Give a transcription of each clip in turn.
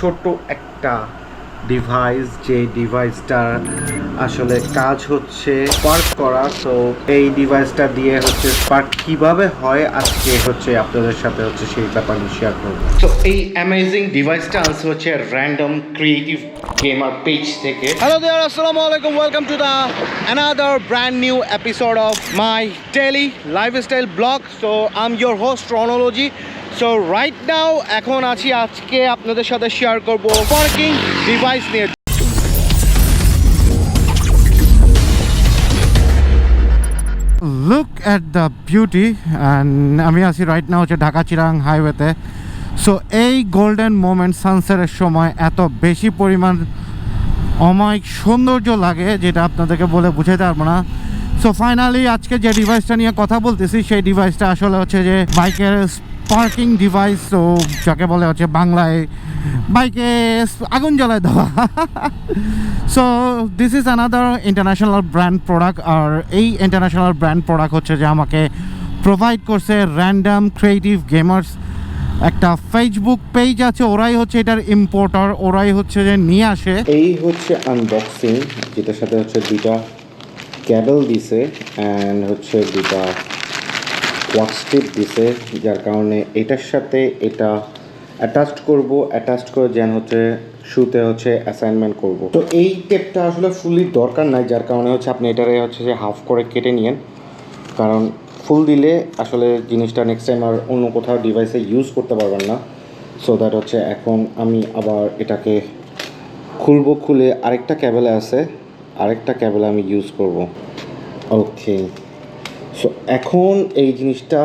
ছোট একটা ডিভাইস, যে ডিভাইসটার আসলে কাজ হচ্ছে স্পার্ক করা। তো এই ডিভাইসটা দিয়ে হচ্ছে স্পার্ক কিভাবে হয় আজকে হচ্ছে আপনাদের সাথে হচ্ছে সেই ব্যাপারে শেয়ার করব। তো এই অ্যামেজিং ডিভাইসটা আনছে হচ্ছে র্যান্ডম ক্রিয়েটিভ গেমার পেজ থেকে। হ্যালো দেয়ার, আসসালামু আলাইকুম, welcome to the another brand new episode of my daily lifestyle blog. So I am your host Ronology. So right now এখন আছি, আজকে আপনাদের সাথে শেয়ার করব স্পার্কিং ডিভাইস নিয়ে। Look at the beauty. And আমি আছি রাইট নাও হচ্ছে ঢাকা চিরাং হাইওয়েতে। সো এই গোল্ডেন মোমেন্ট সানসেটের সময় এত বেশি পরিমাণ অমায়িক সৌন্দর্য লাগে যেটা আপনাদেরকে বলে বুঝাতে পারবো না। সো ফাইনালি আজকে যে ডিভাইসটা নিয়ে কথা বলতেছি সেই ডিভাইসটা আসলে হচ্ছে যে বাইকের স্পার্কিং ডিভাইস। তো যাকে বলে হচ্ছে বাংলায় বাইকে আগুন জ্বালায় দেওয়া। So this is another international brand product. আর এই ইন্টারন্যাশনাল ব্র্যান্ড প্রোডাক্ট হচ্ছে যে আমাকে প্রোভাইড করছে র্যান্ডম ক্রিয়েটিভ গেমার্স। একটা ফেসবুক পেজ আছে, ওরাই হচ্ছে এটার ইম্পোর্টার, ওরাই হচ্ছে যে নিয়ে আসে। এই হচ্ছে আনবক্সিং, যেটার সাথে হচ্ছে দুইটা ক্যাবেল দিছে অ্যান্ড হচ্ছে দুইটা ওয়াচ স্ট্রিপ দিছে, যার কারণে এটার সাথে এটা অ্যাটাচড করে যেন হচ্ছে শুতে হচ্ছে অ্যাসাইনমেন্ট করব। তো এই টেপটা আসলে ফুললি দরকার নাই, যার কারণে হচ্ছে আপনি এটারে হচ্ছে যে হাফ করে কেটে নিয়েন, কারণ ফুল দিলে আসলে জিনিসটা নেক্সট টাইম আর অন্য কোথাও ডিভাইসে ইউজ করতে পারবেন না। সো দ্যাট হচ্ছে এখন আমি আবার এটাকে খুলে আরেকটা ক্যাবেলে আছে, আরেকটা ক্যাবেলে আমি ইউজ করব। ওকে, সো এখন এই জিনিসটা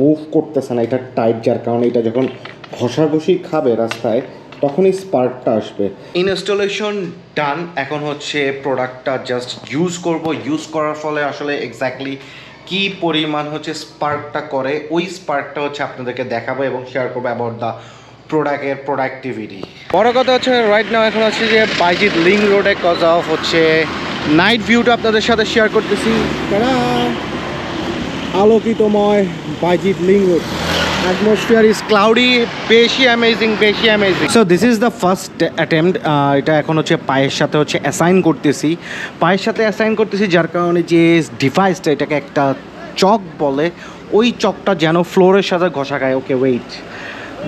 মুভ করতেছে না, এটা টাইট, যার কারণে এটা যখন ঘষাঘষি খাবে রাস্তায় তখনই স্পার্কটা আসবে। ইনস্টলেশন ডান, এখন হচ্ছে প্রোডাক্টটা জাস্ট ইউজ করার ফলে আসলে এক্স্যাক্টলি কি পরিমাণ হচ্ছে স্পার্কটা করে, ওই স্পার্কটা হচ্ছে আপনাদেরকে দেখাবো এবং শেয়ার করবো অ্যাবাউট দ্য প্রোডাক্টের প্রোডাক্টিভিটি। বড় কথা হচ্ছে রাইট নাও এখন আছে যে Bayazid link road, cause of হচ্ছে নাইট ভিউটা আপনাদের সাথে শেয়ার করতেছি। আলোকিতময় Bayazid link road, atmosphere is cloudy, বেশি amazing. So this is the first attempt. এটা এখন হচ্ছে পায়ের সাথে হচ্ছে অ্যাসাইন করতেছি, যার কারণে যে ডিভাইসটা, এটাকে একটা চক বলে, ওই চকটা যেন ফ্লোরের সাথে ঘষা খায়। ওকে ওয়েট,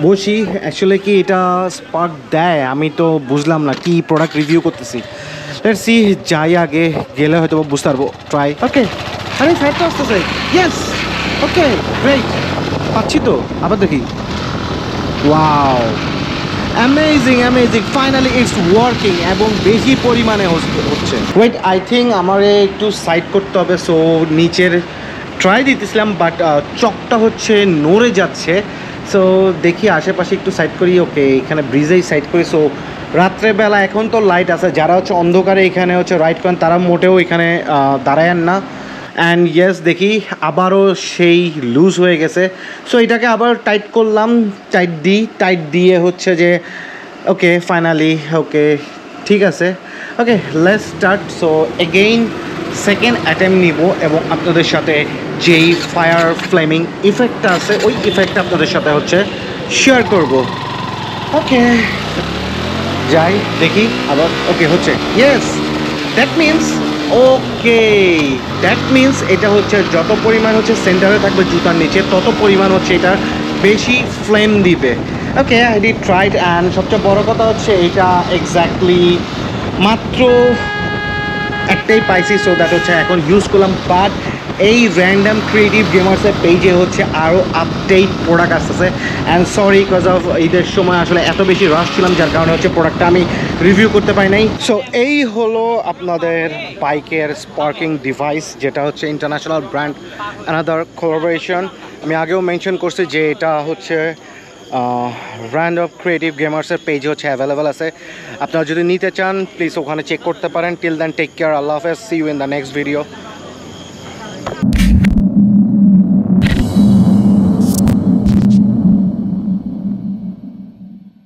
বসি, আসলে কি এটা স্পার্ক দেয় আমি তো বুঝলাম না, কি প্রোডাক্ট রিভিউ করতেছি। লেটস সি, যাই আগে, গেলে হয়তো বুঝতে পারবো। ট্রাই। ওকে, আরে সাইড তো আসতেছে, ইয়েস, ওকে গ্রেট, পাচ্ছি তো, আবার দেখি। Wow, amazing, finally it's working এবং বেশি পরিমাণে হচ্ছে। ওয়েট, আই থিঙ্ক আমার একটু সাইড করতে হবে। সো নিচের ট্রাই দিতেছিলাম, বাট চকটা হচ্ছে নড়ে যাচ্ছে। সো দেখি আশেপাশে একটু সাইড করি। ওকে, এখানে ব্রিজেই সাইড করি। সো রাত্রেবেলা এখন তো লাইট আছে, যারা হচ্ছে অন্ধকারে এখানে হচ্ছে রাইড করেন তারা মোটেও এখানে দাঁড়ায়েন না। অ্যান্ড ইয়েস, দেখি আবারও সেই লুজ হয়ে গেছে। সো এটাকে আবার টাইট করলাম, টাইট দিয়ে হচ্ছে যে ওকে ফাইনালি, ওকে ঠিক আছে। Okay, let's start. So again second attempt নিব এবং আপনাদের সাথে যেই ফায়ার ফ্লেমিং ইফেক্টটা আছে ওই ইফেক্টটা আপনাদের সাথে হচ্ছে শেয়ার করব। ওকে, যাই দেখি আবার। ওকে হচ্ছে, ইয়েস, দ্যাট মিনস এটা হচ্ছে যত পরিমাণ হচ্ছে সেন্টারে থাকবে জুতার নিচে, তত পরিমাণ হচ্ছে এটা বেশি ফ্লেম দিবে। ওকে, আই ডিড ট্রাইড। অ্যান্ড সবচেয়ে বড় কথা হচ্ছে এটা এক্স্যাক্টলি মাত্র একটাই পাইছি, সো দ্যাট হচ্ছে এখন ইউজ করলাম। বাট এই র্যান্ডম ক্রিয়েটিভ গেমার্সের পেজে হচ্ছে আরও আপডেট প্রোডাক্ট আসতেছে। অ্যান্ড সরি, বিকজ অফ ঈদের সময় আসলে এত বেশি রাশ ছিলাম, যার কারণে হচ্ছে প্রোডাক্টটা আমি রিভিউ করতে পারি নাই। সো এই হলো আপনাদের বাইকের স্পার্কিং ডিভাইস, যেটা হচ্ছে ইন্টারন্যাশনাল ব্র্যান্ড অ্যানাদার কোলাবোরেশন। আমি আগেও মেনশন করছি যে এটা হচ্ছে র্যান্ডম ক্রিয়েটিভ গেমার্সের পেজে হচ্ছে অ্যাভেলেবেল আছে। আপনারা যদি নিতে চান প্লিজ ওখানে চেক করতে পারেন। টিল দেন টেক কেয়ার, আল্লাহ হাফেজ, see you in the next video.